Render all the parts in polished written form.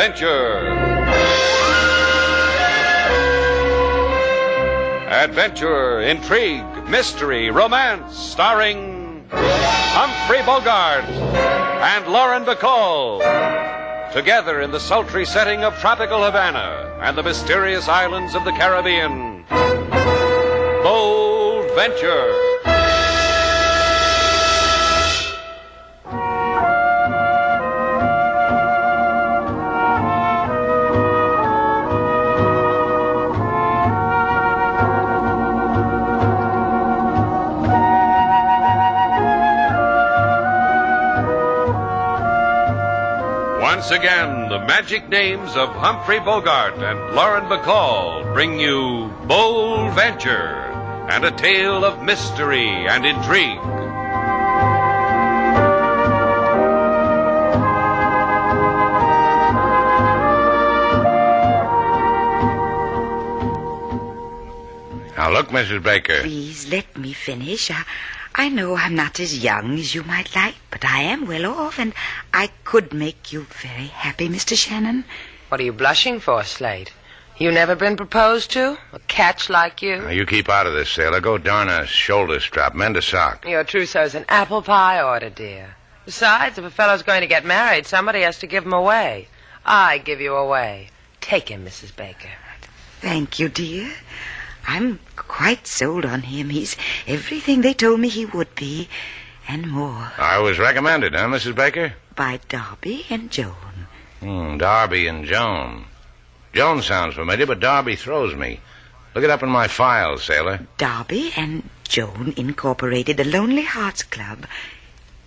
Adventure. Adventure, intrigue, mystery, romance, starring Humphrey Bogart and Lauren Bacall. Together in the sultry setting of tropical Havana and the mysterious islands of the Caribbean. Bold Venture. Once again, the magic names of Humphrey Bogart and Lauren Bacall bring you Bold Venture and a tale of mystery and intrigue. Now, look, Mrs. Baker. Please, let me finish. I know I'm not as young as you might like, but I am well off, and I could make you very happy, Mr. Shannon. What are you blushing for, Slate? You never been proposed to? A catch like you? Now, you keep out of this, sailor. Go darn a shoulder strap, mend a sock. Your trousseau's an apple pie order, dear. Besides, if a fellow's going to get married, somebody has to give him away. I give you away. Take him, Mrs. Baker. Thank you, dear. I'm quite sold on him. He's everything they told me he would be, and more. I was recommended, huh, Mrs. Baker? By Darby and Joan. Darby and Joan. Joan sounds familiar, but Darby throws me. Look it up in my files, sailor. Darby and Joan incorporated the Lonely Hearts Club.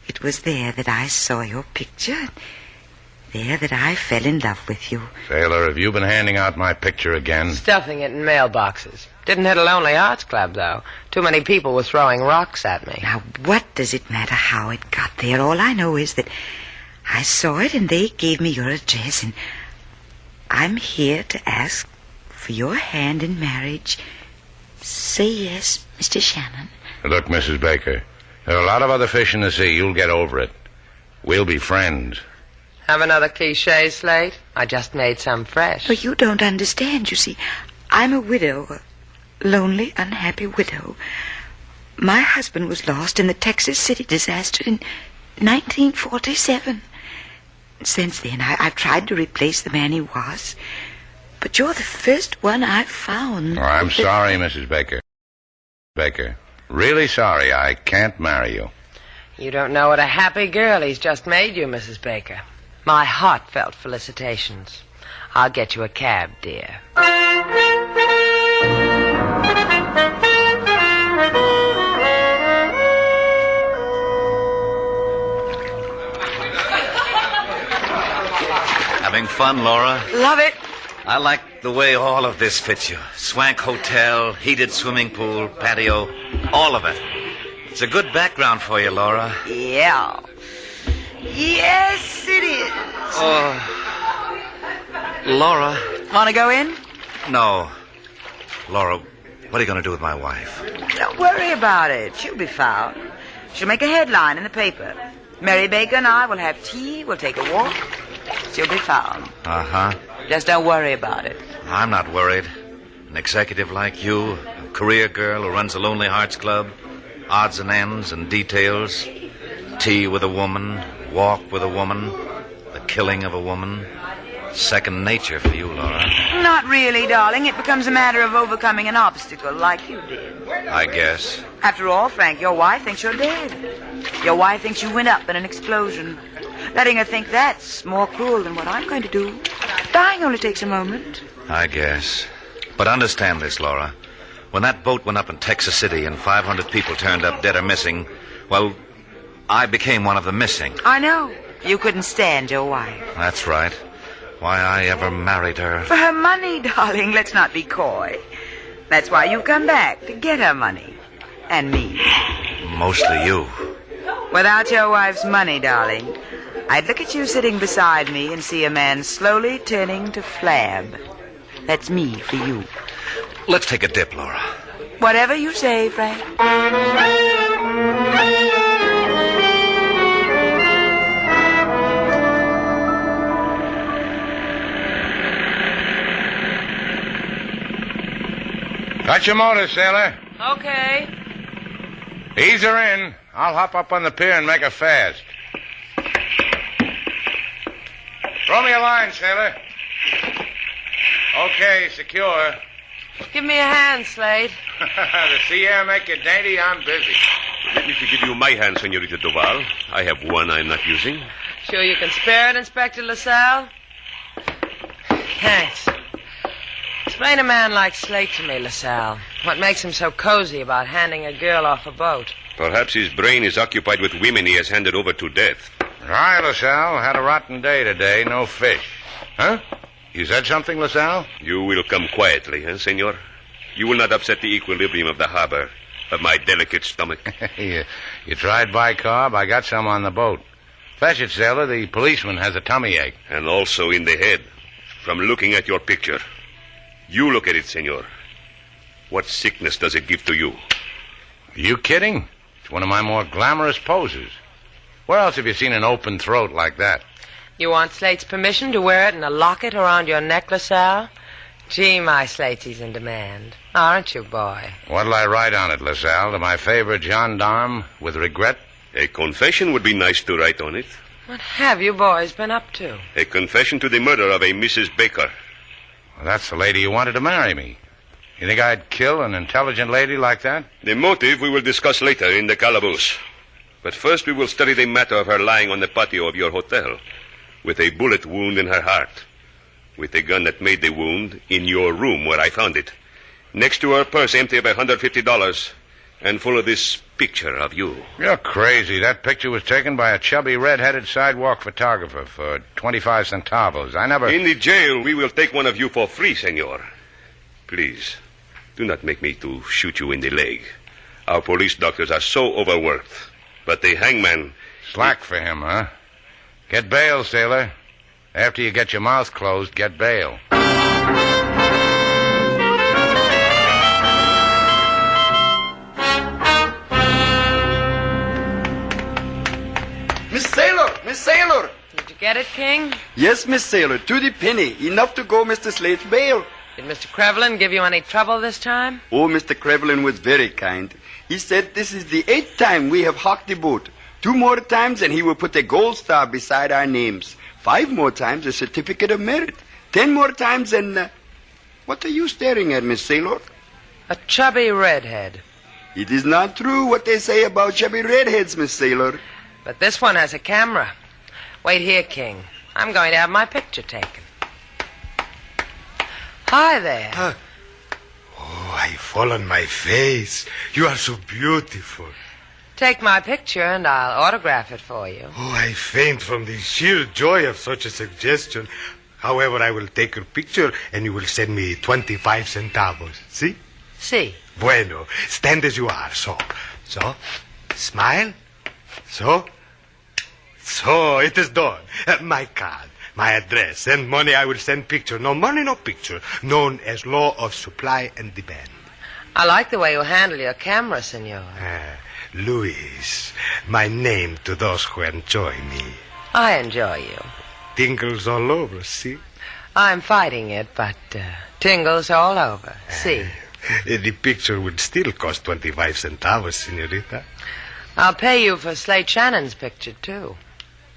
It was there that I saw your picture. There that I fell in love with you. Sailor, have you been handing out my picture again? Stuffing it in mailboxes. Didn't hit a Lonely Hearts Club, though. Too many people were throwing rocks at me. Now, what does it matter how it got there? All I know is that I saw it and they gave me your address, and I'm here to ask for your hand in marriage. Say yes, Mr. Shannon. Look, Mrs. Baker, there are a lot of other fish in the sea. You'll get over it. We'll be friends. Have another cliché, Slate? I just made some fresh. But you don't understand. You see, I'm a widow, a lonely, unhappy widow. My husband was lost in the Texas City disaster in 1947. Since then, I've tried to replace the man he was. But you're the first one I've found. Oh, I'm sorry, Mrs. Baker. Baker, really sorry. I can't marry you. You don't know what a happy girl he's just made you, Mrs. Baker. My heartfelt felicitations. I'll get you a cab, dear. Having fun, Laura? Love it. I like the way all of this fits you. Swank hotel, heated swimming pool, patio, all of it. It's a good background for you, Laura. Yeah. Yes, it is. Oh, Laura. Want to go in? No. Laura, what are you going to do with my wife? Don't worry about it. She'll be found. She'll make a headline in the paper. Mary Baker and I will have tea. We'll take a walk. She'll be found. Uh-huh. Just don't worry about it. I'm not worried. An executive like you, a career girl who runs a Lonely Hearts Club, odds and ends and details, tea with a woman, walk with a woman, the killing of a woman. Second nature for you, Laura. Not really, darling. It becomes a matter of overcoming an obstacle like you did. I guess. After all, Frank, your wife thinks you're dead. Your wife thinks you went up in an explosion. Letting her think that's more cruel than what I'm going to do. Dying only takes a moment. I guess. But understand this, Laura. When that boat went up in Texas City and 500 people turned up dead or missing, well, I became one of the missing. I know. You couldn't stand your wife. That's right. Why I ever married her. For her money, darling. Let's not be coy. That's why you've come back, to get her money. And me. Mostly you. Without your wife's money, darling, I'd look at you sitting beside me and see a man slowly turning to flab. That's me for you. Let's take a dip, Laura. Whatever you say, Frank. Got your motor, sailor. Okay. Ease her in. I'll hop up on the pier and make her fast. Throw me a line, sailor. Okay, secure. Give me a hand, Slate. The sea air make you dainty, I'm busy. Let me give you my hand, Senorita Duval. I have one I'm not using. Sure you can spare it, Inspector LaSalle? Thanks. Explain a man like Slate to me, LaSalle. What makes him so cozy about handing a girl off a boat? Perhaps his brain is occupied with women he has handed over to death. Hi, LaSalle. Had a rotten day today. No fish. Huh? You said something, LaSalle? You will come quietly, senor? You will not upset the equilibrium of the harbor, of my delicate stomach. you tried bicarb? I got some on the boat. Fetch it, sailor. The policeman has a tummy ache. And also in the head, from looking at your picture. You look at it, senor. What sickness does it give to you? Are you kidding? It's one of my more glamorous poses. Where else have you seen an open throat like that? You want Slate's permission to wear it in a locket around your neck, LaSalle? Gee, my Slatesy's in demand. Aren't you, boy? What'll I write on it, LaSalle? To my favorite gendarme, with regret? A confession would be nice to write on it. What have you boys been up to? A confession to the murder of a Mrs. Baker. Well, that's the lady who wanted to marry me. You think I'd kill an intelligent lady like that? The motive we will discuss later in the calaboose. But first we will study the matter of her lying on the patio of your hotel, with a bullet wound in her heart, with the gun that made the wound in your room where I found it, next to her purse empty of $150 and full of this picture of you. You're crazy. That picture was taken by a chubby, red-headed sidewalk photographer for 25 centavos. I never... In the jail, we will take one of you for free, senor. Please, do not make me to shoot you in the leg. Our police doctors are so overworked. But the hangman... Slack for him, huh? Get bail, sailor. After you get your mouth closed, get bail. Miss Sailor! Did you get it, King? Yes, Miss Sailor, to the penny. Enough to go Mr. Slate's bail. Did Mr. Crevlin give you any trouble this time? Oh, Mr. Crevlin was very kind. He said this is the 8th time we have hocked the boat. 2 more times and he will put a gold star beside our names. 5 more times a certificate of merit. 10 more times and... What are you staring at, Miss Sailor? A chubby redhead. It is not true what they say about chubby redheads, Miss Sailor. But this one has a camera. Wait here, King. I'm going to have my picture taken. Hi there. Oh, I fall on my face. You are so beautiful. Take my picture and I'll autograph it for you. Oh, I faint from the sheer joy of such a suggestion. However, I will take your picture and you will send me 25 centavos. See? See. Bueno. Stand as you are. So. Smile. So, it is done. My card, my address, and money I will send picture. No money, no picture. Known as law of supply and demand. I like the way you handle your camera, senor. Luis, my name to those who enjoy me. I enjoy you. Tingles all over, see? I'm fighting it, but tingles all over. See? The picture would still cost 25 centavos, senorita. I'll pay you for Slate Shannon's picture, too.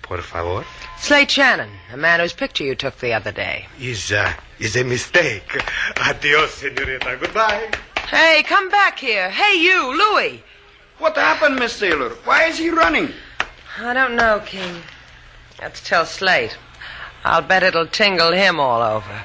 Por favor? Slate Shannon, a man whose picture you took the other day. Is a mistake. Adios, senorita. Goodbye. Hey, come back here. Hey, you, Louis. What happened, Miss Sailor? Why is he running? I don't know, King. Let's tell Slate. I'll bet it'll tingle him all over.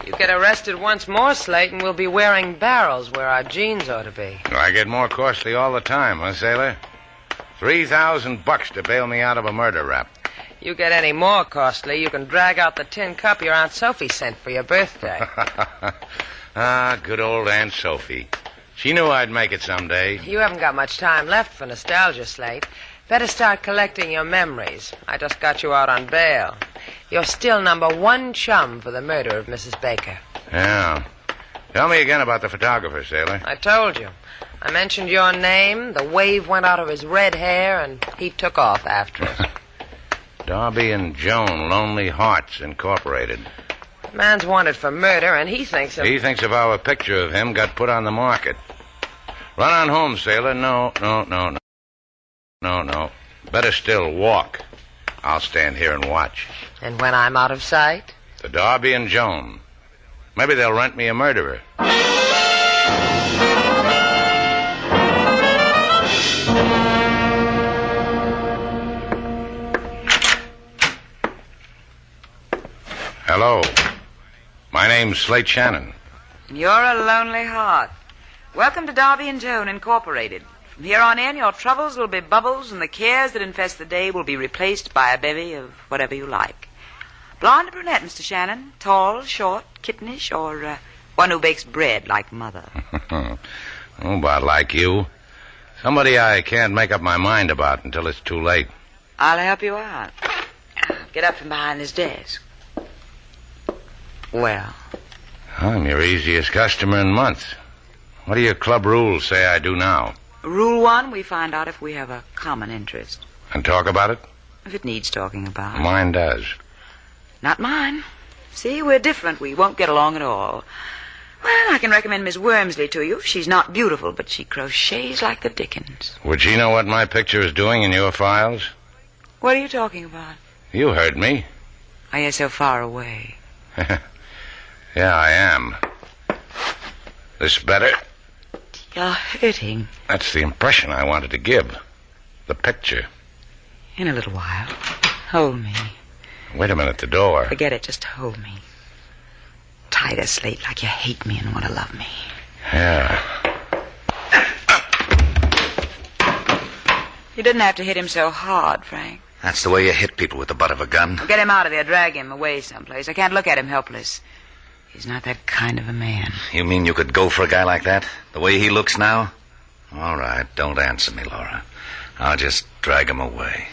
You get arrested once more, Slate, and we'll be wearing barrels where our jeans ought to be. I get more costly all the time, huh, sailor? $3,000 to bail me out of a murder rap. You get any more costly, you can drag out the tin cup your Aunt Sophie sent for your birthday. Good old Aunt Sophie. She knew I'd make it someday. You haven't got much time left for nostalgia, Slate. Better start collecting your memories. I just got you out on bail. You're still #1 chum for the murder of Mrs. Baker. Yeah. Tell me again about the photographer, sailor. I told you. I mentioned your name, the wave went out of his red hair, and he took off after us. Darby and Joan, Lonely Hearts, Incorporated. The man's wanted for murder, and he thinks of... He thinks of how a picture of him got put on the market. Run on home, sailor. No. Better still, walk. I'll stand here and watch. And when I'm out of sight? The Darby and Joan. Maybe they'll rent me a murderer. Hello. My name's Slate Shannon. You're a lonely heart. Welcome to Darby and Joan, Incorporated. From here on in, your troubles will be bubbles, and the cares that infest the day will be replaced by a bevy of whatever you like. Blonde or brunette, Mr. Shannon? Tall, short, kittenish, or one who bakes bread like Mother? About like you. Somebody I can't make up my mind about until it's too late. I'll help you out. Get up from behind this desk. Well? I'm your easiest customer in months. What do your club rules say I do now? Rule 1, we find out if we have a common interest. And talk about it? If it needs talking about. Mine does. Not mine. See, we're different. We won't get along at all. Well, I can recommend Miss Wormsley to you. She's not beautiful, but she crochets like the dickens. Would she know what my picture is doing in your files? What are you talking about? You heard me. Are you so far away? Yeah, I am. This better? You're hurting. That's the impression I wanted to give. The picture. In a little while. Hold me. Wait a minute, the door. Forget it, just hold me. Tie the slate like you hate me and want to love me. Yeah. You didn't have to hit him so hard, Frank. That's the way you hit people with the butt of a gun. Well, get him out of there. Drag him away someplace. I can't look at him helpless. He's not that kind of a man. You mean you could go for a guy like that? The way he looks now? All right, don't answer me, Laura. I'll just drag him away.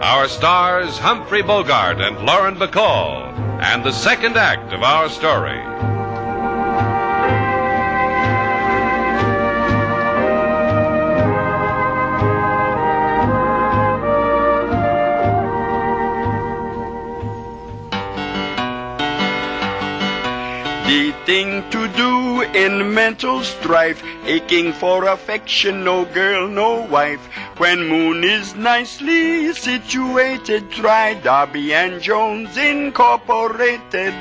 Our stars, Humphrey Bogart and Lauren Bacall, and the second act of our story. The thing to do in mental strife, aching for affection, no girl, no wife. When moon is nicely situated, try Darby and Joan's Incorporated.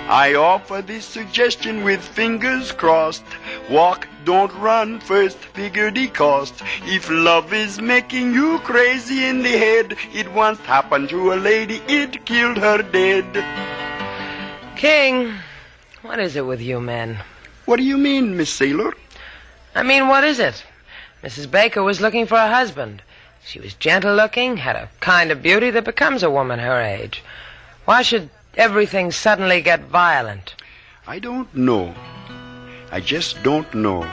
I offer this suggestion with fingers crossed. Walk, don't run, first figure the cost. If love is making you crazy in the head, it once happened to a lady, it killed her dead. King, what is it with you men? What do you mean, Miss Sailor? I mean, what is it? Mrs. Baker was looking for a husband. She was gentle-looking, had a kind of beauty that becomes a woman her age. Why should everything suddenly get violent? I don't know. I just don't know.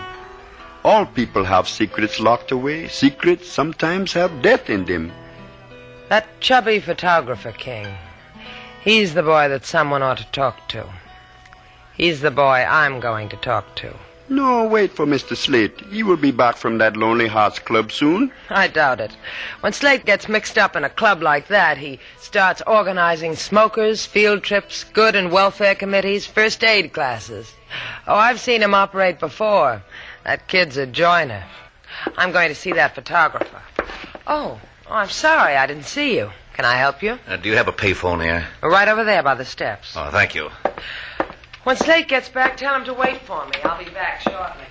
All people have secrets locked away. Secrets sometimes have death in them. That chubby photographer, King. He's the boy that someone ought to talk to. He's the boy I'm going to talk to. No, wait for Mr. Slate. He will be back from that Lonely Hearts Club soon. I doubt it. When Slate gets mixed up in a club like that, he starts organizing smokers, field trips, good and welfare committees, first aid classes. Oh, I've seen him operate before. That kid's a joiner. I'm going to see that photographer. Oh, I'm sorry I didn't see you. Can I help you? Do you have a payphone here? Right over there by the steps. Oh, thank you. When Slate gets back, tell him to wait for me. I'll be back shortly.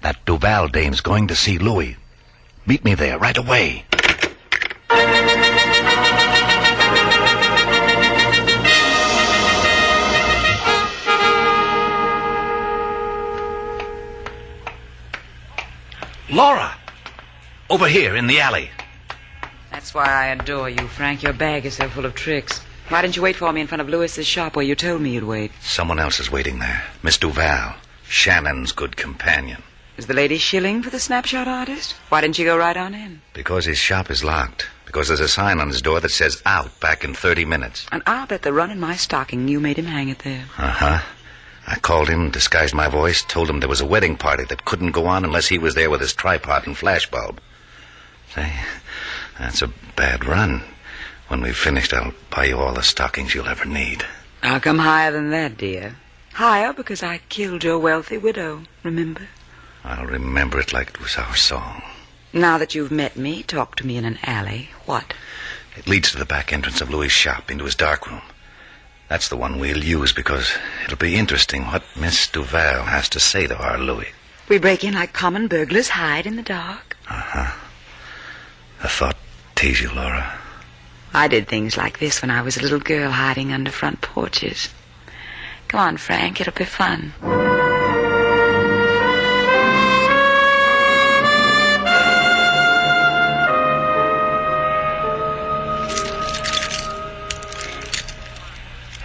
That Duval dame's going to see Louis. Meet me there right away. Laura! Over here in the alley. That's why I adore you, Frank. Your bag is so full of tricks. Why didn't you wait for me in front of Lewis's shop where you told me you'd wait? Someone else is waiting there. Miss Duval, Shannon's good companion. Is the lady shilling for the snapshot artist? Why didn't you go right on in? Because his shop is locked. Because there's a sign on his door that says out back in 30 minutes. And I'll bet the run in my stocking you made him hang it there. Uh-huh. I called him, disguised my voice, told him there was a wedding party that couldn't go on unless he was there with his tripod and flashbulb. Say, that's a bad run. When we've finished, I'll buy you all the stockings you'll ever need. I'll come higher than that, dear. Higher because I killed your wealthy widow, remember? I'll remember it like it was our song. Now that you've met me, talk to me in an alley. What? It leads to the back entrance of Louis' shop, into his darkroom. That's the one we'll use because it'll be interesting what Miss Duval has to say to our Louis. We break in like common burglars, hide in the dark. Uh-huh. A thought tease you, Laura. I did things like this when I was a little girl hiding under front porches. Come on, Frank, it'll be fun.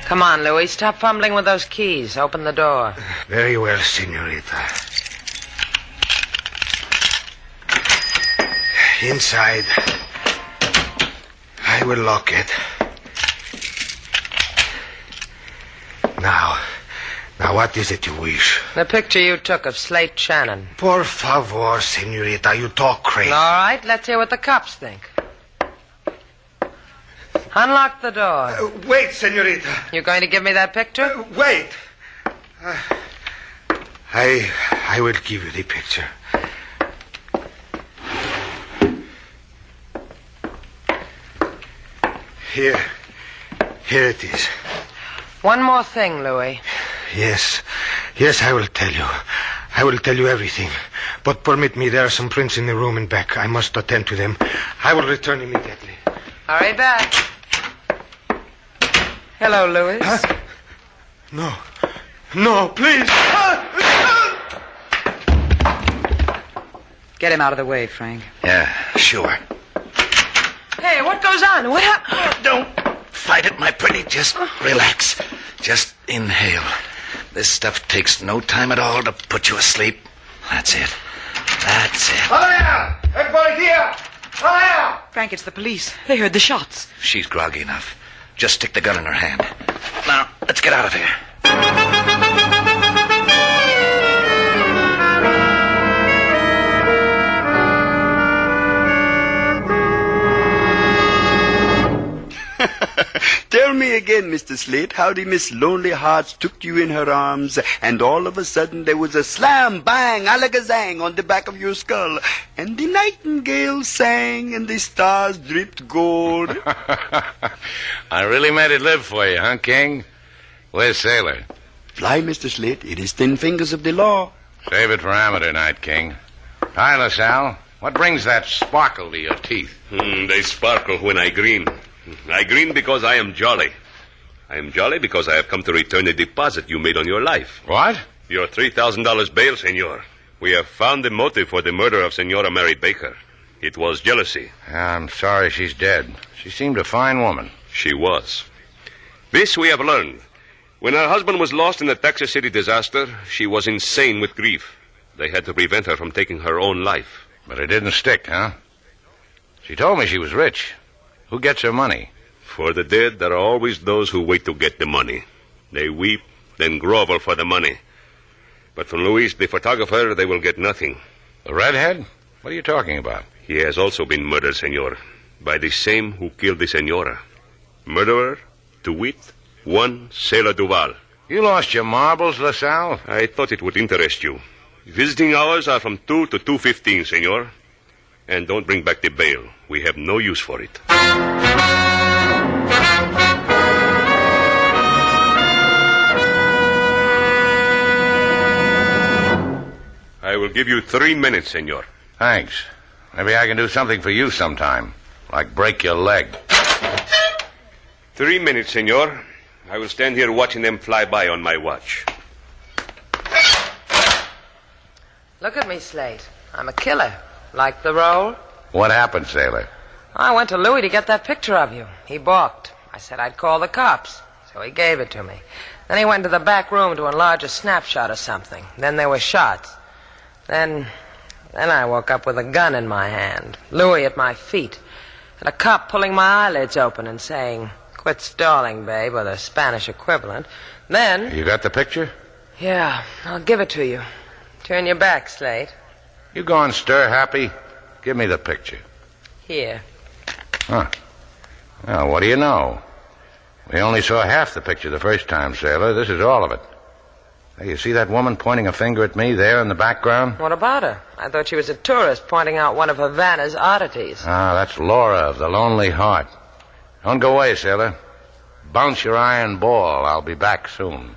Come on, Louis. Stop fumbling with those keys. Open the door. Very well, senorita. Inside. I will lock it. Now, what is it you wish? The picture you took of Slate Shannon. Por favor, senorita, you talk crazy. All right, let's hear what the cops think. Unlock the door. Wait, senorita. You going to give me that picture? Wait. I will give you the picture. Here it is. One more thing, Louis. Yes, I will tell you. I will tell you everything. But permit me, there are some prints in the room and back. I must attend to them. I will return immediately. Hurry back. Hello, Louis. Huh? No, please. Get him out of the way, Frank. Yeah, sure. Hey, what goes on? What happened? Don't fight it, my pretty. Just relax. Just inhale. This stuff takes no time at all to put you asleep. That's it. Hiya! Everybody here! Hiya! Frank, it's the police. They heard the shots. She's groggy enough. Just stick the gun in her hand. Now, let's get out of here. Tell me again, Mr. Slate, how the Miss Lonely Hearts took you in her arms, and all of a sudden there was a slam, bang, alakazang on the back of your skull, and the nightingale sang, and the stars dripped gold. I really made it live for you, huh, King? Where's Sailor? Fly, Mr. Slate, it is 10 fingers of the law. Save it for amateur night, King. Hi, LaSalle. What brings that sparkle to your teeth? They sparkle when I grin. I grin because I am jolly. I am jolly because I have come to return the deposit you made on your life. What? Your $3,000 bail, senor. We have found the motive for the murder of Senora Mary Baker. It was jealousy. I'm sorry she's dead. She seemed a fine woman. She was. This we have learned. When her husband was lost in the Texas City disaster, she was insane with grief. They had to prevent her from taking her own life. But it didn't stick, huh? She told me she was rich. Who gets her money? For the dead, there are always those who wait to get the money. They weep, then grovel for the money. But from Luis, the photographer, they will get nothing. The redhead? What are you talking about? He has also been murdered, senor, by the same who killed the senora. Murderer, to wit, one Sailor Duval. You lost your marbles, LaSalle? I thought it would interest you. Visiting hours are from 2 to 2:15, senor. And don't bring back the bail. We have no use for it. I will give you 3 minutes, senor. Thanks. Maybe I can do something for you sometime, like break your leg. 3 minutes, senor. I will stand here watching them fly by on my watch. Look at me, Slate. I'm a killer. Like the role? What happened, sailor? I went to Louis to get that picture of you. He balked. I said I'd call the cops, so he gave it to me. Then he went to the back room to enlarge a snapshot of something. Then there were shots. Then I woke up with a gun in my hand, Louis at my feet, and a cop pulling my eyelids open and saying, "Quit stalling, babe," or the Spanish equivalent. Then... You got the picture? Yeah, I'll give it to you. Turn your back, Slate. You going stir happy? Give me the picture. Here. Huh. Well, what do you know? We only saw half the picture the first time, sailor. This is all of it. Hey, you see that woman pointing a finger at me there in the background? What about her? I thought she was a tourist pointing out one of Havana's oddities. Ah, that's Laura of the Lonely Heart. Don't go away, sailor. Bounce your iron ball. I'll be back soon.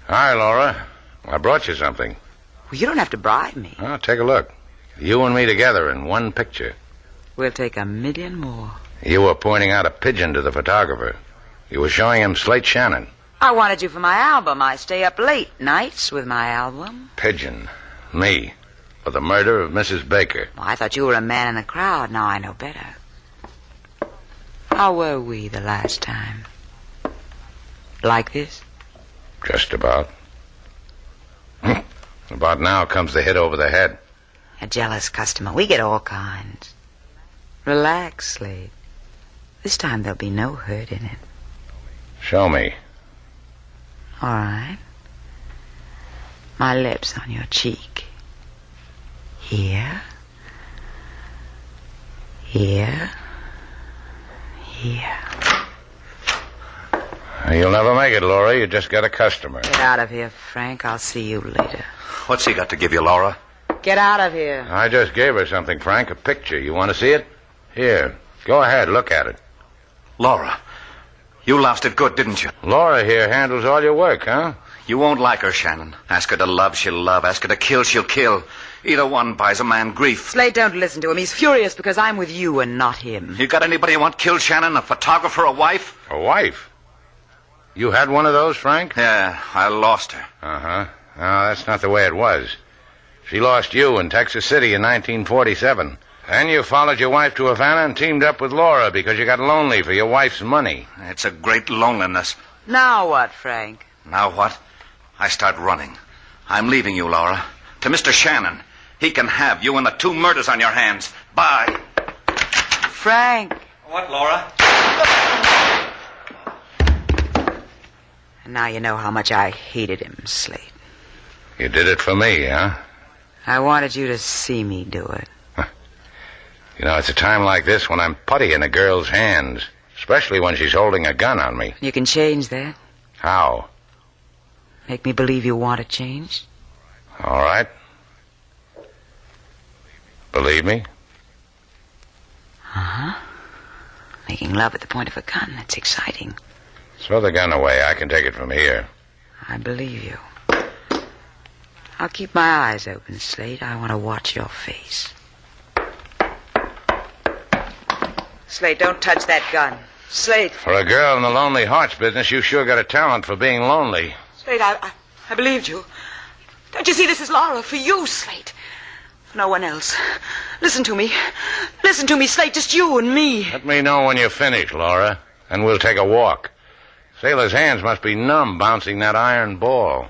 Hi, Laura. I brought you something. Well, you don't have to bribe me. Oh, take a look. You and me together in one picture. We'll take 1,000,000 more. You were pointing out a pigeon to the photographer. You were showing him Slate Shannon. I wanted you for my album. I stay up late nights with my album. Pigeon. Me. For the murder of Mrs. Baker. Well, I thought you were a man in the crowd. Now I know better. How were we the last time? Like this? Just about. About now comes the hit over the head. A jealous customer. We get all kinds. Relax, Slade. This time there'll be no hurt in it. Show me. All right. My lips on your cheek. Here. Here. Here. You'll never make it, Laura. You just got a customer. Get out of here, Frank. I'll see you later. What's he got to give you, Laura? Get out of here. I just gave her something, Frank. A picture. You want to see it? Here. Go ahead. Look at it. Laura, you lost it good, didn't you? Laura here handles all your work, huh? You won't like her, Shannon. Ask her to love, she'll love. Ask her to kill, she'll kill. Either one buys a man grief. Slade, don't listen to him. He's furious because I'm with you and not him. You got anybody you want killed, Shannon? A photographer, a wife? A wife? You had one of those, Frank? Yeah, I lost her. Uh-huh. No, that's not the way it was. She lost you in Texas City in 1947. Then you followed your wife to Havana and teamed up with Laura because you got lonely for your wife's money. It's a great loneliness. Now what, Frank? Now what? I start running. I'm leaving you, Laura. To Mr. Shannon. He can have you and the 2 murders on your hands. Bye. Frank. What, Laura? And now you know how much I hated him, Slade. You did it for me, huh? I wanted you to see me do it. You know, it's a time like this when I'm putty in a girl's hands, especially when she's holding a gun on me. You can change that. How? Make me believe you want to change. All right. Believe me? Uh-huh. Making love at the point of a gun, that's exciting. Throw the gun away. I can take it from here. I believe you. I'll keep my eyes open, Slade. I want to watch your face. Slade, don't touch that gun. Slade. For a girl in the Lonely Hearts business, you sure got a talent for being lonely. Slade, I believed you. Don't you see this is Laura for you, Slade? For no one else. Listen to me. Listen to me, Slade. Just you and me. Let me know when you're finished, Laura, and we'll take a walk. Sailor's hands must be numb bouncing that iron ball.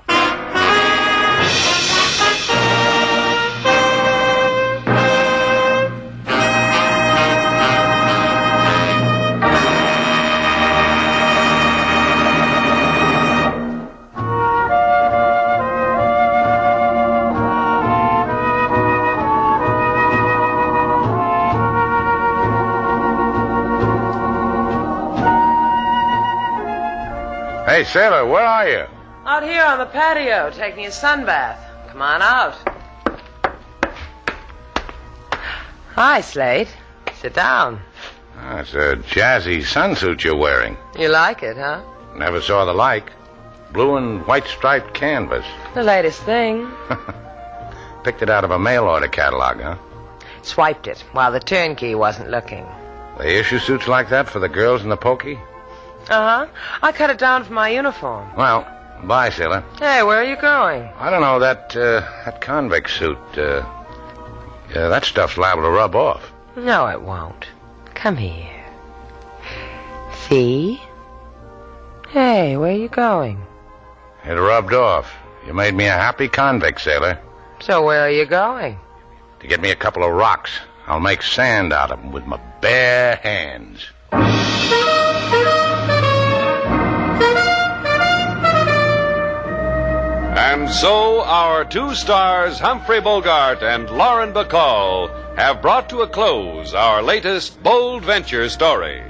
Hey, Sailor, where are you? Out here on the patio, taking a sunbath. Come on out. Hi, Slate. Sit down. It's a jazzy sunsuit you're wearing. You like it, huh? Never saw the like. Blue and white striped canvas. The latest thing. Picked it out of a mail order catalog, huh? Swiped it while the turnkey wasn't looking. They issue suits like that for the girls in the pokey? Uh-huh. I cut it down for my uniform. Well, bye, sailor. Hey, where are you going? I don't know, that convict suit, that stuff's liable to rub off. No, it won't. Come here. See? Hey, where are you going? It rubbed off. You made me a happy convict, sailor. So where are you going? To get me a couple of rocks. I'll make sand out of them with my bare hands. And so our two stars, Humphrey Bogart and Lauren Bacall, have brought to a close our latest Bold Venture story.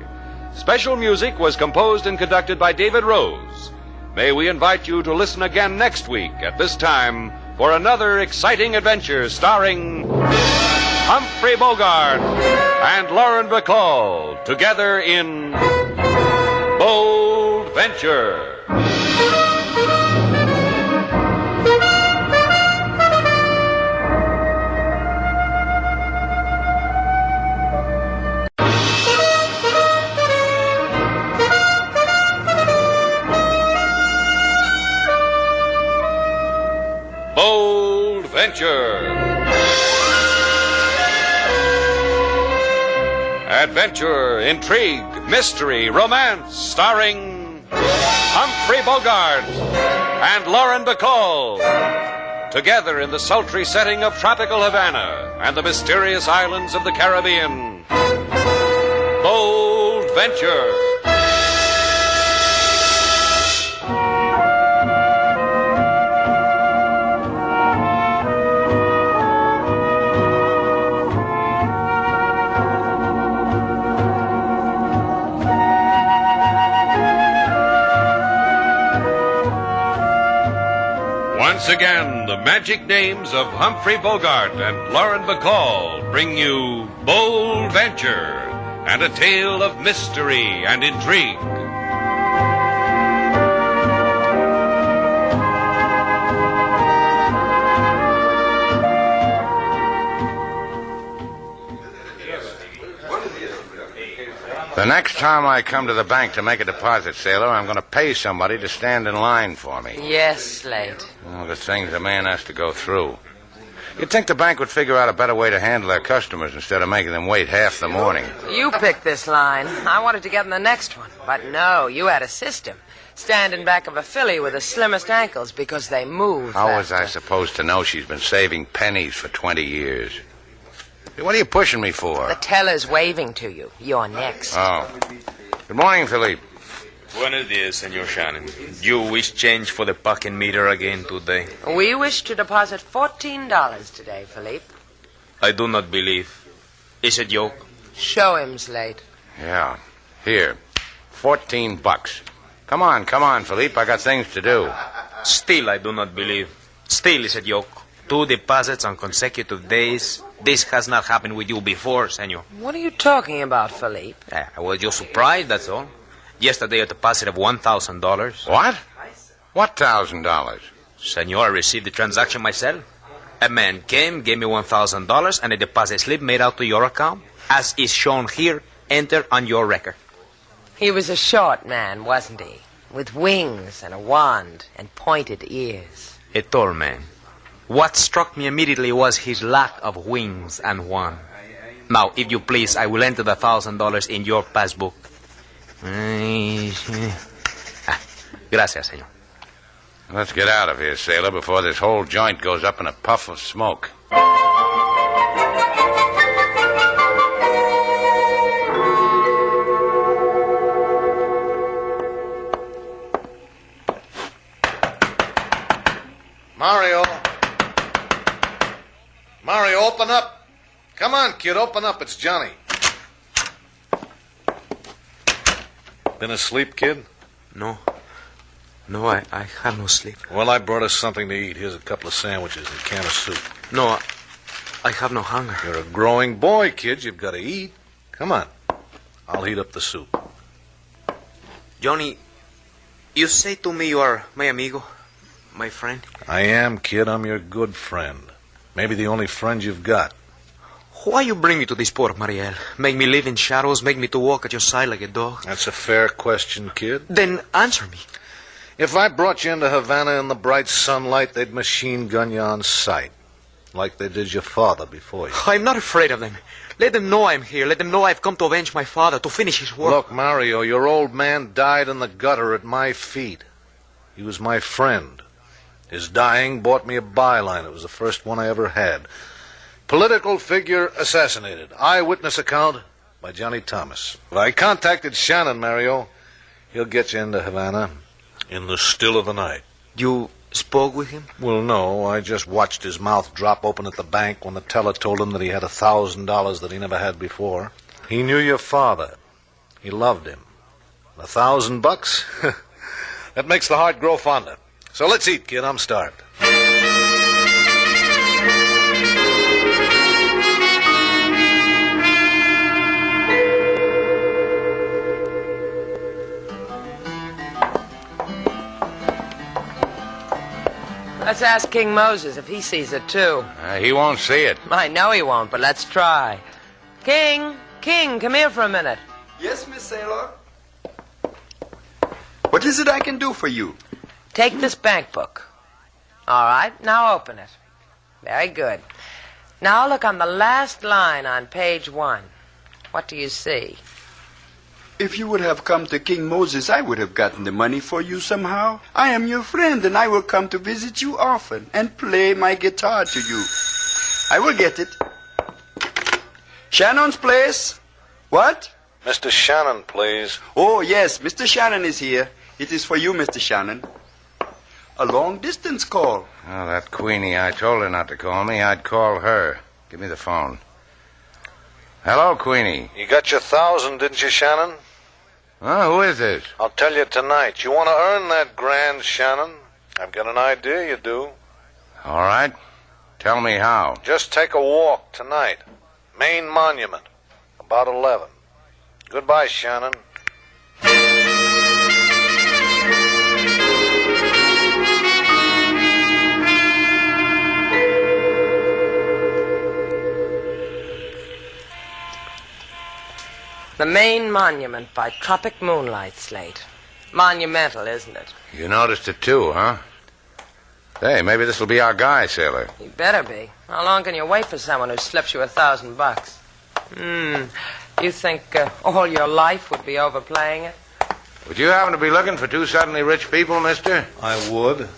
Special music was composed and conducted by David Rose. May we invite you to listen again next week at this time for another exciting adventure starring Humphrey Bogart and Lauren Bacall together in Bold Venture. Bold Venture. Adventure, intrigue, mystery, romance, starring Humphrey Bogart and Lauren Bacall. Together in the sultry setting of tropical Havana and the mysterious islands of the Caribbean. Bold Venture. Once again, the magic names of Humphrey Bogart and Lauren Bacall bring you Bold Venture and a tale of mystery and intrigue. The next time I come to the bank to make a deposit, sailor, I'm going to pay somebody to stand in line for me. Yes, Slate. Oh, the things a man has to go through. You'd think the bank would figure out a better way to handle their customers instead of making them wait half the morning. You picked this line. I wanted to get in the next one. But no, you had a system. Stand in back of a filly with the slimmest ankles because they move. How was I supposed to know she's been saving pennies for 20 years? What are you pushing me for? The teller's waving to you. You're next. Oh. Good morning, Philippe. Buenos dias, Senor Shannon. You wish change for the parking meter again today? We wish to deposit $14 today, Philippe. I do not believe. It's a joke. Show him, Slate. Yeah. Here. $14. Come on, Philippe. I got things to do. Still, I do not believe. Still, it's a joke. 2 deposits on consecutive days. This has not happened with you before, senor. What are you talking about, Philippe? I was just surprised, that's all. Yesterday, a deposit of $1,000. What? What $1,000? Senor, I received the transaction myself. A man came, gave me $1,000, and a deposit slip made out to your account, as is shown here, entered on your record. He was a short man, wasn't he? With wings and a wand and pointed ears. A tall man. What struck me immediately was his lack of wings and wand. Now, if you please, I will enter the $1,000 in your passbook. Gracias, senor. Let's get out of here, sailor, before this whole joint goes up in a puff of smoke. Mario, open up. Come on, kid, open up. It's Johnny. Been asleep, kid? No, I had no sleep. Well, I brought us something to eat. Here's a couple of sandwiches and a can of soup. No, I have no hunger. You're a growing boy, kid. You've got to eat. Come on. I'll heat up the soup. Johnny, you say to me you are my amigo, my friend? I am, kid. I'm your good friend. Maybe the only friend you've got. Why you bring me to this port, Mariel? Make me live in shadows, make me to walk at your side like a dog? That's a fair question, kid. Then answer me. If I brought you into Havana in the bright sunlight, they'd machine gun you on sight. Like they did your father before you. I'm not afraid of them. Let them know I'm here. Let them know I've come to avenge my father, to finish his work. Look, Mario, your old man died in the gutter at my feet. He was my friend. His dying bought me a byline. It was the first one I ever had. Political figure assassinated. Eyewitness account by Johnny Thomas. I contacted Shannon, Mario. He'll get you into Havana in the still of the night. You spoke with him? Well, no. I just watched his mouth drop open at the bank when the teller told him that he had $1,000 that he never had before. He knew your father. He loved him. $1,000? That makes the heart grow fonder. So let's eat, kid. I'm starved. Let's ask King Moses if he sees it, too. He won't see it. I know he won't, but let's try. King, come here for a minute. Yes, Miss Sailor. What is it I can do for you? Take this bank book. All right, now open it. Very good. Now look on the last line on page 1. What do you see? If you would have come to King Moses, I would have gotten the money for you somehow. I am your friend, and I will come to visit you often and play my guitar to you. I will get it. Shannon's place? What? Mr. Shannon, please. Oh, yes, Mr. Shannon is here. It is for you, Mr. Shannon. A long-distance call. Oh, that Queenie, I told her not to call me. I'd call her. Give me the phone. Hello, Queenie. You got your 1,000, didn't you, Shannon? Oh, who is this? I'll tell you tonight. You want to earn that grand, Shannon? I've got an idea you do. All right. Tell me how. Just take a walk tonight. Main Monument. About 11. Goodbye, Shannon. The Main Monument by Tropic Moonlight, Slate. Monumental, isn't it? You noticed it too, huh? Hey, maybe this'll be our guy, sailor. He better be. How long can you wait for someone who slips you $1,000? You think all your life would be overplaying it? Would you happen to be looking for two suddenly rich people, mister? I would.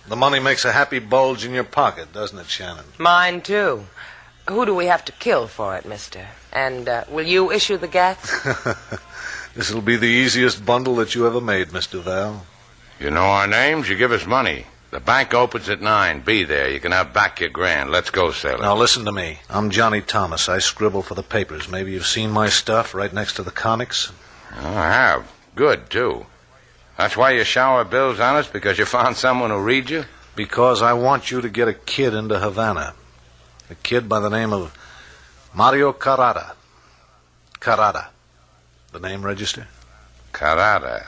The money makes a happy bulge in your pocket, doesn't it, Shannon? Mine, too. Who do we have to kill for it, mister? And will you issue the gats? This'll be the easiest bundle that you ever made, Mr. Val. You know our names, you give us money. The bank opens at 9. Be there. You can have back your grand. Let's go, sailor. Now, listen to me. I'm Johnny Thomas. I scribble for the papers. Maybe you've seen my stuff right next to the comics? Oh, I have. Good, too. That's why you shower bills on us, because you found someone who read you? Because I want you to get a kid into Havana. A kid by the name of Mario Carrada. Carrada. The name register? Carrada.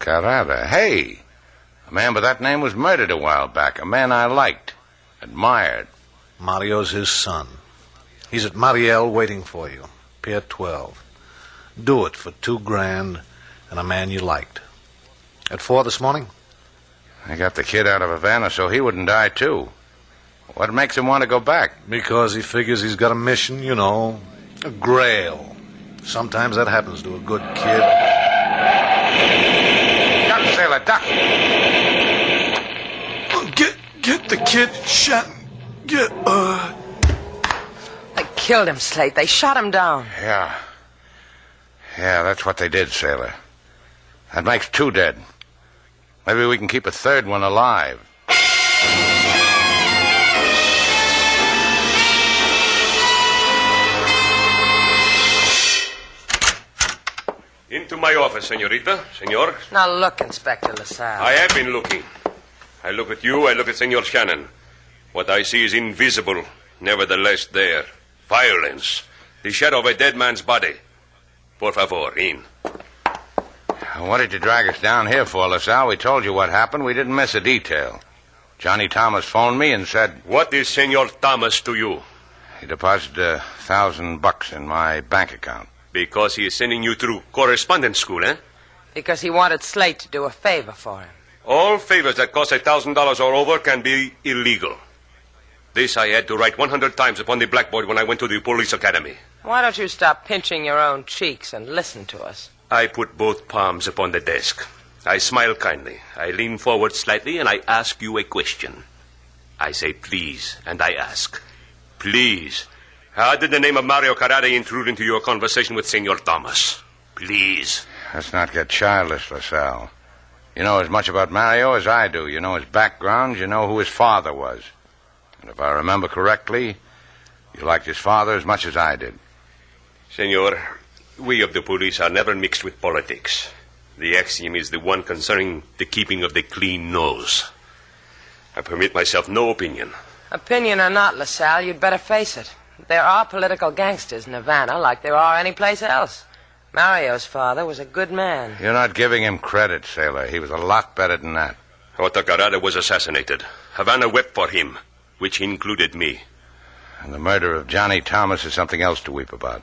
Carrada. Hey, a man by that name was murdered a while back. A man I liked, admired. Mario's his son. He's at Mariel waiting for you. Pier 12. Do it for $2,000 and a man you liked. At 4 this morning? I got the kid out of Havana so he wouldn't die, too. What makes him want to go back? Because he figures he's got a mission, you know, a grail. Sometimes that happens to a good kid. Duck, sailor, duck! Get the kid, Shannon. They killed him, Slate. They shot him down. Yeah, that's what they did, sailor. That makes 2 dead. Maybe we can keep a 3rd one alive. Into my office, senorita. Senor. Now look, Inspector LaSalle. I have been looking. I look at you, I look at Senor Shannon. What I see is invisible, nevertheless there. Violence. The shadow of a dead man's body. Por favor, in. What did you drag us down here for, LaSalle? We told you what happened. We didn't miss a detail. Johnny Thomas phoned me and said... What is Senor Thomas to you? He deposited $1,000 in my bank account. Because he is sending you through correspondence school, eh? Because he wanted Slate to do a favor for him. All favors that cost $1,000 or over can be illegal. This I had to write 100 times upon the blackboard when I went to the police academy. Why don't you stop pinching your own cheeks and listen to us? I put both palms upon the desk. I smile kindly. I lean forward slightly and I ask you a question. I say please, and I ask, please, how did the name of Mario Carrada intrude into your conversation with Senor Thomas? Please. Let's not get childish, LaSalle. You know as much about Mario as I do. You know his background. You know who his father was. And if I remember correctly, you liked his father as much as I did. Senor, we of the police are never mixed with politics. The axiom is the one concerning the keeping of the clean nose. I permit myself no opinion. Opinion or not, LaSalle, you'd better face it. There are political gangsters in Havana like there are anyplace else. Mario's father was a good man. You're not giving him credit, Sailor. He was a lot better than that. Otto Carrada was assassinated. Havana wept for him, which included me. And the murder of Johnny Thomas is something else to weep about.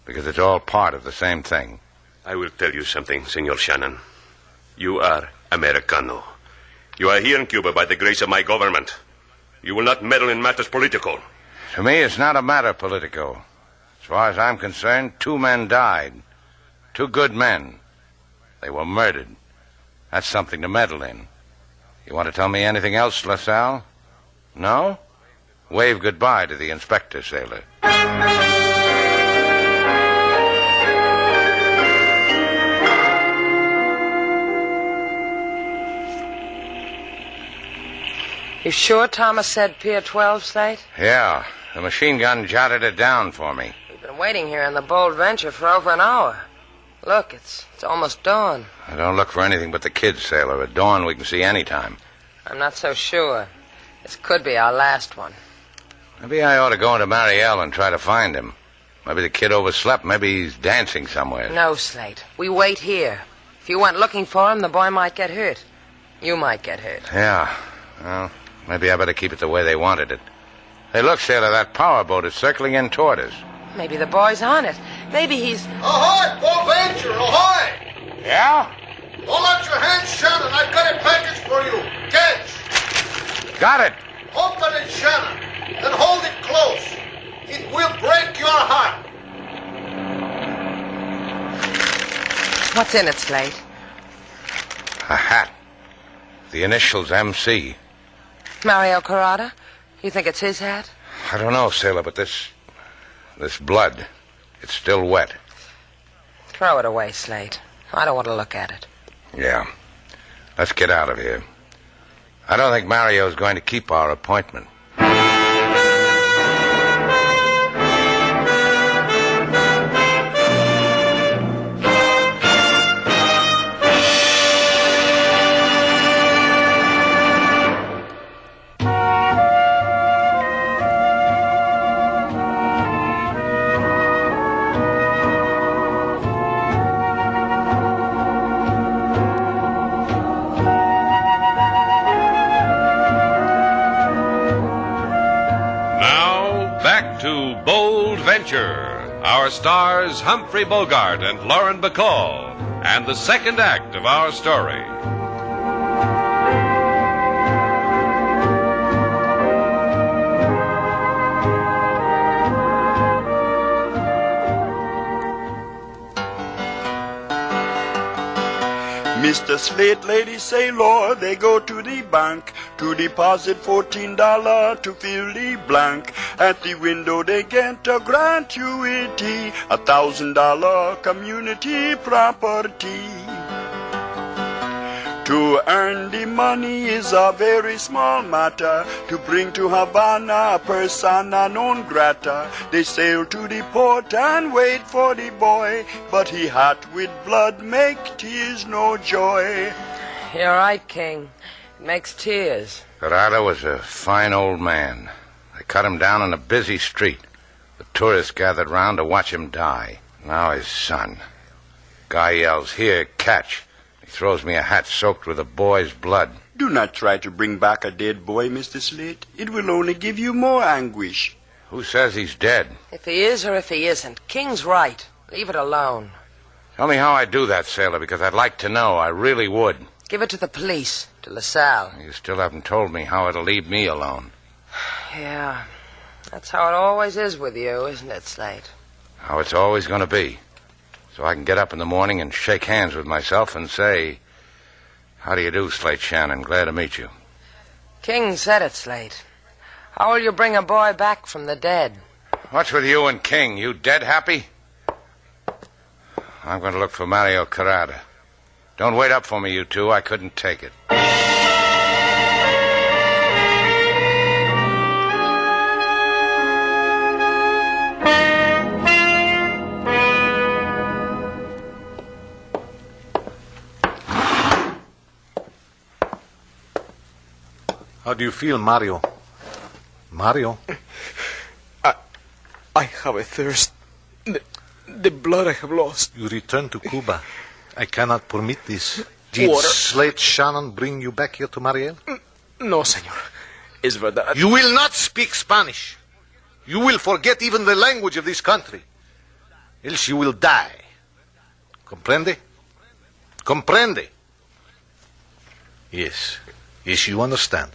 Because it's all part of the same thing. I will tell you something, Senor Shannon. You are Americano. You are here in Cuba by the grace of my government. You will not meddle in matters political. To me, it's not a matter politico. As far as I'm concerned, 2 men died. 2 good men. They were murdered. That's something to meddle in. You want to tell me anything else, LaSalle? No? Wave goodbye to the inspector, Sailor. You sure Thomas said Pier 12, Slate? Yeah. The machine gun jotted it down for me. We've been waiting here in the Bold Venture for over an hour. Look, it's almost dawn. I don't look for anything but the kids, Sailor. At dawn, we can see any time. I'm not so sure. This could be our last one. Maybe I ought to go into Mariel and try to find him. Maybe the kid overslept. Maybe he's dancing somewhere. No, Slate. We wait here. If you went looking for him, the boy might get hurt. You might get hurt. Yeah. Well, maybe I better keep it the way they wanted it. Hey, look, Sailor, that power boat is circling in toward us. Maybe the boy's on it. Maybe he's... Ahoy, Bold Venture, ahoy! Yeah? Hold out your hands, Shannon. I've got a package for you. Catch. Got it. Open it, Shannon. Then hold it close. It will break your heart. What's in it, Slate? A hat. The initials MC. Mario Carrada? You think it's his hat? I don't know, Sailor, but this blood, it's still wet. Throw it away, Slate. I don't want to look at it. Yeah. Let's get out of here. I don't think Mario's going to keep our appointment. Our stars Humphrey Bogart and Lauren Bacall, and the second act of our story. Mr. Slate, lady sailor, they go to the bank to deposit $14 to fill the blank. At the window they get a gratuity, $1,000 community property. To earn the money is a very small matter. To bring to Havana, persona non grata. They sail to the port and wait for the boy, but he hot with blood make tears no joy. You're right, King. Makes tears. Carrada was a fine old man. They cut him down on a busy street. The tourists gathered round to watch him die. Now his son. Guy yells, "Here, catch." He throws me a hat soaked with a boy's blood. Do not try to bring back a dead boy, Mr. Slate. It will only give you more anguish. Who says he's dead? If he is or if he isn't, King's right. Leave it alone. Tell me how I do that, sailor, because I'd like to know. I really would. Give it to the police, to LaSalle. You still haven't told me how it'll leave me alone. Yeah, that's how it always is with you, isn't it, Slate? How it's always going to be. So I can get up in the morning and shake hands with myself and say, "How do you do, Slate Shannon? Glad to meet you." King said it, Slate. How will you bring a boy back from the dead? What's with you and King? You dead happy? I'm going to look for Mario Carrada. Don't wait up for me, you two. I couldn't take it. How do you feel, Mario? Mario? I have a thirst. The blood I have lost. You return to Cuba. I cannot permit this. Did Water. Slate Shannon bring you back here to Mariel? No, senor. Es verdad. You will not speak Spanish. You will forget even the language of this country. Else you will die. Comprende? Comprende? Yes. Yes, you understand.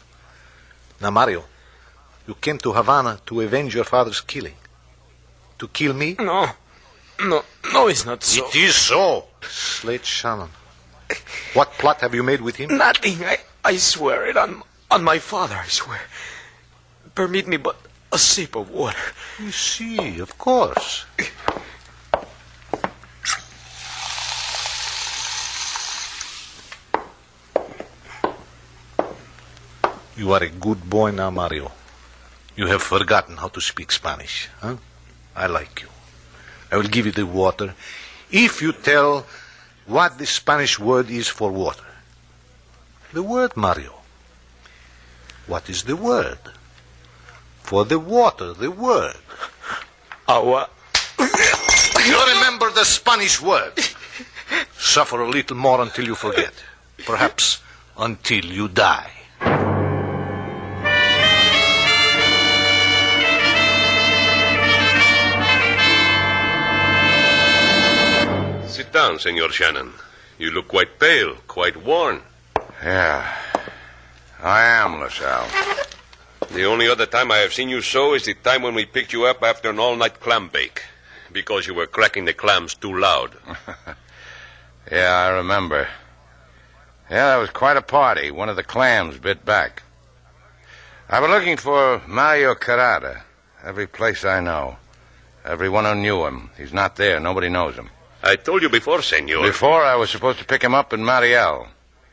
Now, Mario, you came to Havana to avenge your father's killing. To kill me? No, it's not so. It is so. Slate Shannon. What plot have you made with him? Nothing. I swear it on my father, I swear. Permit me but a sip of water. You see, of course. You are a good boy now, Mario. You have forgotten how to speak Spanish, huh? I like you. I will give you the water if you tell what the Spanish word is for water. The word, Mario. What is the word? For the water, the word. Agua. You remember the Spanish word. Suffer a little more until you forget. Perhaps until you die. Sit down, Senor Shannon. You look quite pale, quite worn. Yeah, I am, LaSalle. The only other time I have seen you so is the time when we picked you up after an all-night clam bake, because you were cracking the clams too loud. Yeah, I remember. Yeah, that was quite a party. One of the clams bit back. I've been looking for Mario Carrada. Every place I know. Everyone who knew him. He's not there. Nobody knows him. I told you before, senor. Before, I was supposed to pick him up in Mariel.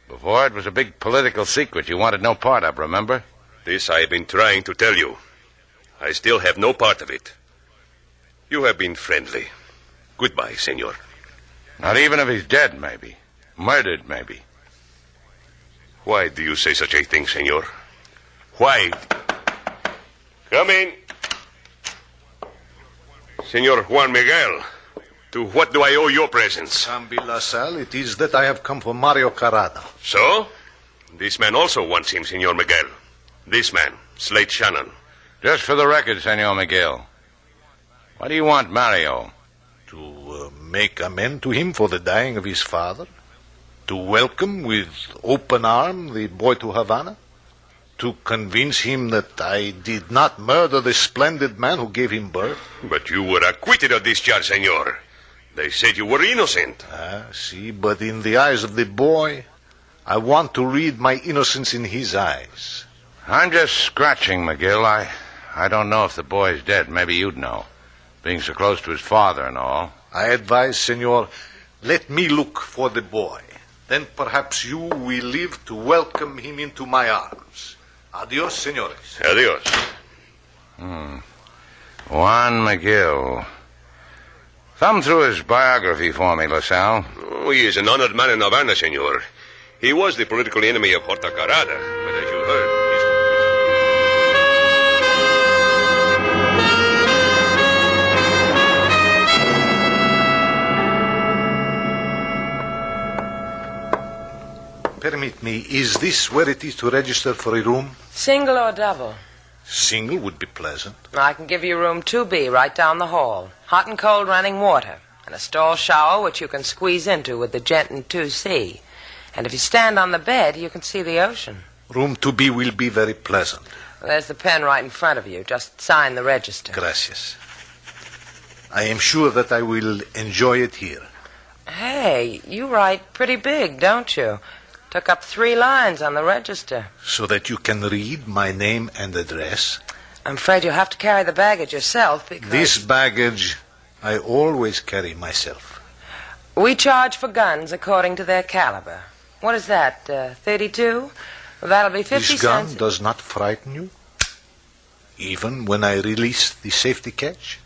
Before, it was a big political secret you wanted no part of, remember? This I have been trying to tell you. I still have no part of it. You have been friendly. Goodbye, senor. Not even if he's dead, maybe. Murdered, maybe. Why do you say such a thing, senor? Why? Come in. Senor Juan Miguel, to what do I owe your presence? Zambi LaSalle, it is that I have come for Mario Carrada. So? This man also wants him, Senor Miguel. This man, Slate Shannon. Just for the record, Senor Miguel. What do you want, Mario? To make amends to him for the dying of his father. To welcome with open arm the boy to Havana. To convince him that I did not murder the splendid man who gave him birth. But you were acquitted of this charge, senor. They said you were innocent. See, but in the eyes of the boy, I want to read my innocence in his eyes. I'm just scratching, McGill. I don't know if the boy's dead. Maybe you'd know. Being so close to his father and all. I advise, senor, let me look for the boy. Then perhaps you will live to welcome him into my arms. Adios, senores. Adios. Juan McGill. Thumb through his biography for me, LaSalle. Oh, he is an honored man in Havana, senor. He was the political enemy of Horta Carrada, but as you heard, Permit me, is this where it is to register for a room? Single or double? Single would be pleasant. I can give you room 2B right down the hall. Hot and cold running water. And a stall shower which you can squeeze into with the jet in 2C. And if you stand on the bed, you can see the ocean. Room 2B will be very pleasant. Well, there's the pen right in front of you. Just sign the register. Gracias. I am sure that I will enjoy it here. Hey, you write pretty big, don't you? Took up 3 lines on the register. So that you can read my name and address? I'm afraid you'll have to carry the baggage yourself because... This baggage I always carry myself. We charge for guns according to their caliber. What is that, 32? Well, that'll be 50 This gun cents. does not frighten you? Even when I release the safety catch?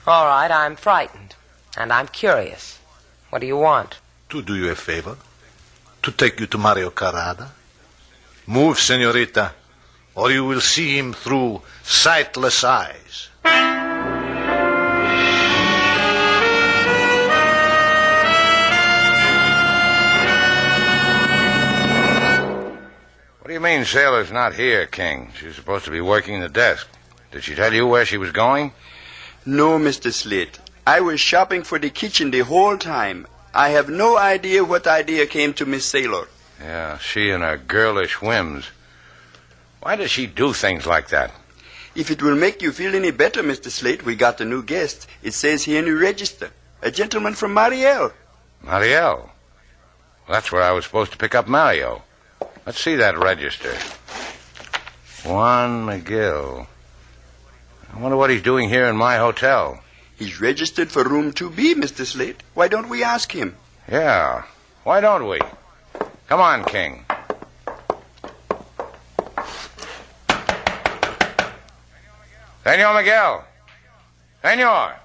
All right, I'm frightened. And I'm curious. What do you want? To do you a favor. To take you to Mario Carrada. Move, senorita, or you will see him through sightless eyes. What do you mean Sailor's not here, King? She's supposed to be working the desk. Did she tell you where she was going? No, Mr. Slate. I was shopping for the kitchen the whole time. I have no idea what idea came to Miss Sailor. Yeah, she and her girlish whims. Why does she do things like that? If it will make you feel any better, Mr. Slate, we got a new guest. It says here in the register. A gentleman from Mariel. Mariel? Well, that's where I was supposed to pick up Mario. Let's see that register. Juan McGill. I wonder what he's doing here in my hotel. He's registered for room 2B, Mr. Slate. Why don't we ask him? Yeah, why don't we? Come on, King. Senor Miguel. Senor.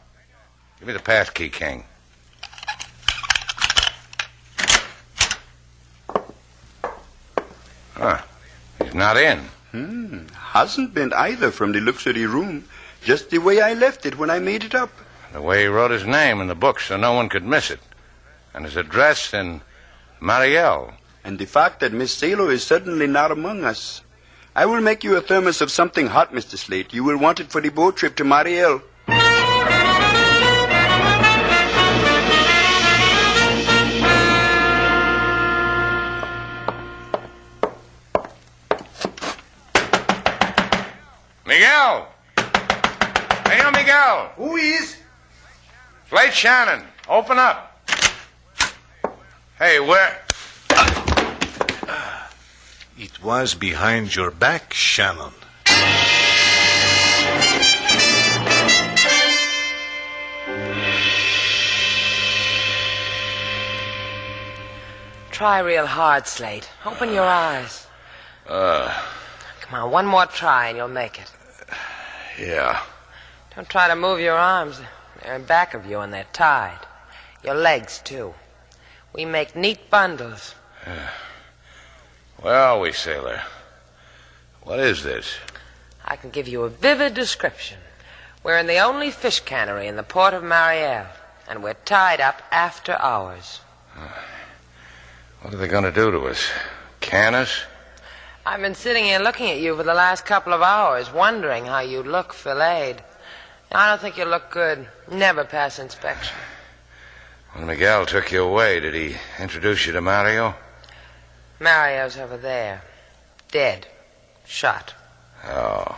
Give me the pass key, King. Huh. He's not in. Hasn't been either from the looks of the room. Just the way I left it when I made it up. The way he wrote his name in the book so no one could miss it. And his address in Mariel. And the fact that Miss Sailor is suddenly not among us. I will make you a thermos of something hot, Mr. Slate. You will want it for the boat trip to Mariel. Miguel! Senor Miguel! Who is? Slate Shannon, open up. Hey, where... It was behind your back, Shannon. Try real hard, Slate. Open your eyes. Come on, one more try and you'll make it. Yeah. Don't try to move your arms. They're in back of you and they're tied. Your legs, too. We make neat bundles. Where are we, sailor? What is this? I can give you a vivid description. We're in the only fish cannery in the port of Mariel, and we're tied up after hours. What are they going to do to us? Can us? I've been sitting here looking at you for the last couple of hours, wondering how you look filleted. I don't think you look good. Never pass inspection. When Miguel took you away, did he introduce you to Mario? Mario's over there. Dead. Shot. Oh.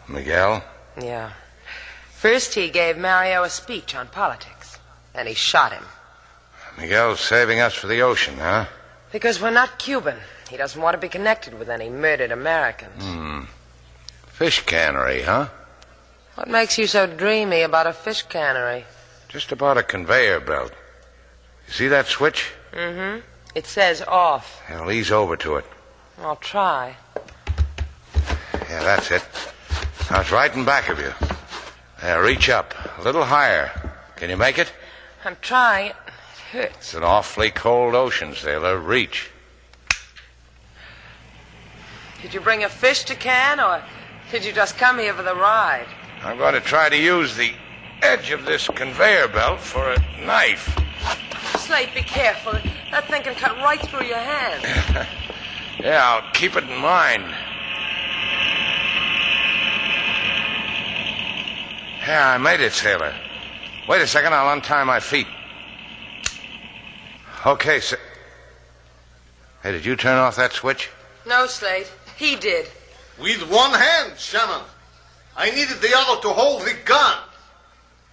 Miguel? Yeah. First he gave Mario a speech on politics. Then he shot him. Miguel's saving us for the ocean, huh? Because we're not Cuban. He doesn't want to be connected with any murdered Americans. Fish cannery, huh? What makes you so dreamy about a fish cannery? Just about a conveyor belt. You see that switch? Mm-hmm. It says off. Well, ease over to it. I'll try. Yeah, that's it. Now it's right in back of you. There, reach up. A little higher. Can you make it? I'm trying. hurts. It's an awfully cold ocean, sailor. Reach. Did you bring a fish to can, or did you just come here for the ride? I'm going to try to use the edge of this conveyor belt for a knife. Slate, be careful. That thing can cut right through your hand. Yeah, I'll keep it in mind. Yeah, I made it, sailor. Wait a second, I'll untie my feet. Okay, sir. Hey, did you turn off that switch? No, Slate. He did. With one hand, Shannon. I needed the other to hold the gun.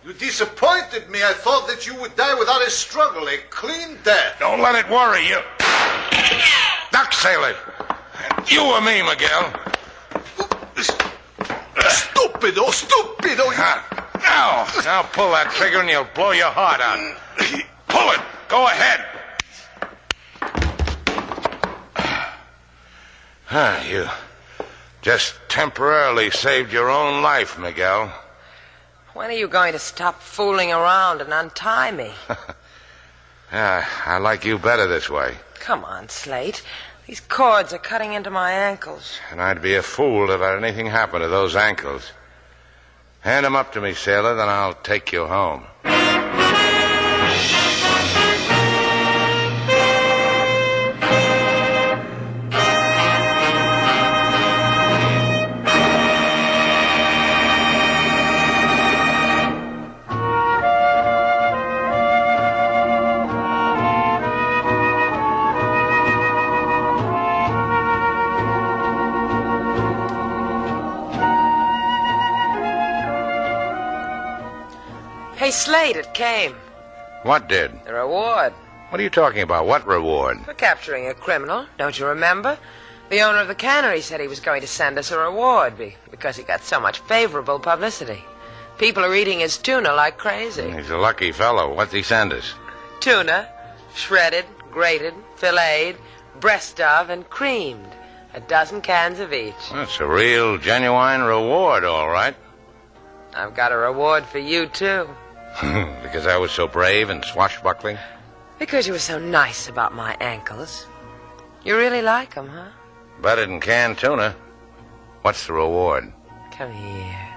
You disappointed me. I thought that you would die without a struggle, a clean death. Don't let it worry you. Duck, sailor. You or me, Miguel? Stupido, stupido. Now pull that trigger and you'll blow your heart out. Pull it. Go ahead. You just temporarily saved your own life, Miguel. When are you going to stop fooling around and untie me? Yeah, I like you better this way. Come on, Slate. These cords are cutting into my ankles. And I'd be a fool to let anything happen to those ankles. Hand them up to me, sailor, then I'll take you home. Hey, Slate, it came. What did? The reward. What are you talking about? What reward? For capturing a criminal. Don't you remember? The owner of the cannery said he was going to send us a reward because he got so much favorable publicity. People are eating his tuna like crazy. He's a lucky fellow. What'd he send us? Tuna, shredded, grated, filleted, breast of, and creamed. 12 cans of each. That's a real, genuine reward, all right. I've got a reward for you, too. Because I was so brave and swashbuckling? Because you were so nice about my ankles. You really like them, huh? Better than canned tuna. What's the reward? Come here.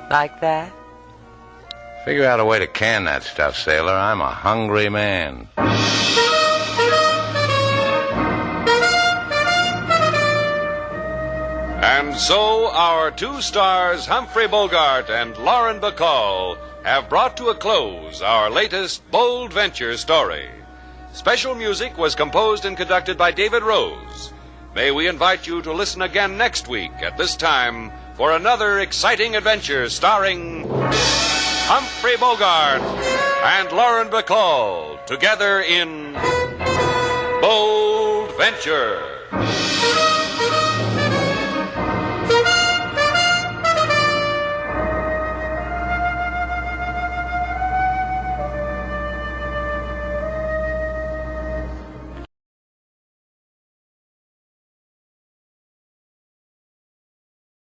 Like that? Figure out a way to can that stuff, sailor. I'm a hungry man. And so our two stars, Humphrey Bogart and Lauren Bacall, have brought to a close our latest bold venture story. Special music was composed and conducted by David Rose. May we invite you to listen again next week at this time for another exciting adventure starring Humphrey Bogart and Lauren Bacall together in Bold Venture.